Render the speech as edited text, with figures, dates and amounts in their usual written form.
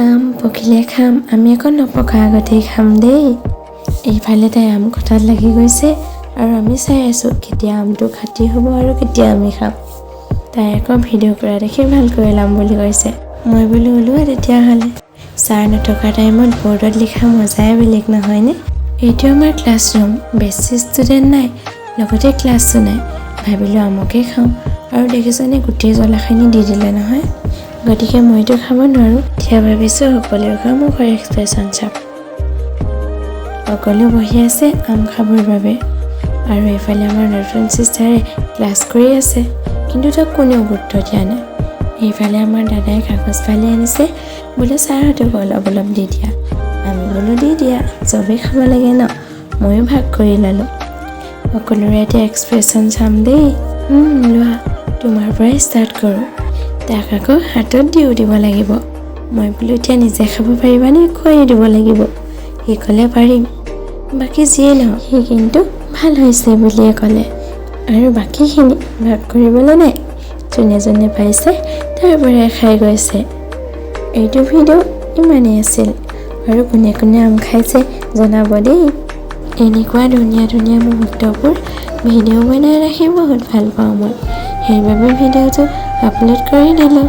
আম পকিলে খাম, আমি আকৌ নপকা আগতেই খাম দেই। এইফালে তাই আম কটাত লাগি গৈছে আৰু আমি চাই আছোঁ কেতিয়া আমটো খাটি হ'ব আৰু কেতিয়া আমি খাম। তাই আকৌ ভিডিঅ' কৰা দেখি ভালকৈ লাম বুলি কৈছে। মই বোলো ওলোৱা তেতিয়াহ'লে। ছাৰ নথকা টাইমত বৰ্ডত লিখা মজাই বেলেগ নহয়নে? এইটো আমাৰ ক্লাছৰুম, বেছি ষ্টুডেণ্ট নাই, লগতে ক্লাছো নাই। ভাবিলোঁ আমকে খাওঁ আৰু দেখিছেনে গোটেই জ্বলাখিনি দি দিলে নহয়। গতিকে মইতো খাব নোৱাৰোঁ। এতিয়া ভাবিছোঁ সকলোৱে খোৱা মুখৰ এক্সপ্ৰেশ্যন চাম। সকলো বহি আছে আম খাবৰ বাবে আৰু এইফালে আমাৰ নতুন চিষ্টাৰে ক্লাছ কৰি আছে, কিন্তু তাক কোনেও গুৰুত্ব দিয়া নাই। এইফালে আমাৰ দাদাই কাগজ ফালি আনিছে, বোলে ছাৰহঁতক অলপ অলপ দি দিয়া। আমি বোলো দি দিয়া, চবেই খাব লাগে ন। ময়ো ভাগ কৰি ল'লোঁ। সকলোৰে এতিয়া এক্সপ্ৰেশ্যন চাম দেই। লোৱা, তোমাৰ পৰাই ষ্টাৰ্ট কৰোঁ। তাক আকৌ হাতত দিও দিব লাগিব। মই বোলো এতিয়া নিজে খাব পাৰিবানে খুৱাই দিব লাগিব? সি ক'লে পাৰিম। বাকী যিয়ে নহওক সি কিন্তু ভাল হৈছে বুলিয়ে ক'লে। আৰু বাকীখিনি ভাগ কৰিবলৈ নাই, যোনে যোনে পাইছে তাৰ পৰাই খাই গৈছে। এইটো ভিডিঅ' ইমানেই আছিল আৰু কোনে কোনে আম খাইছে জনাব দেই। এনেকুৱা ধুনীয়া ধুনীয়া মুহূৰ্তবোৰ ভিডিঅ' বনাই ৰাখি বহুত ভাল পাওঁ মই। সেইবাবে ভিডিঅ'টো আপলোড কৰি দিলোঁ।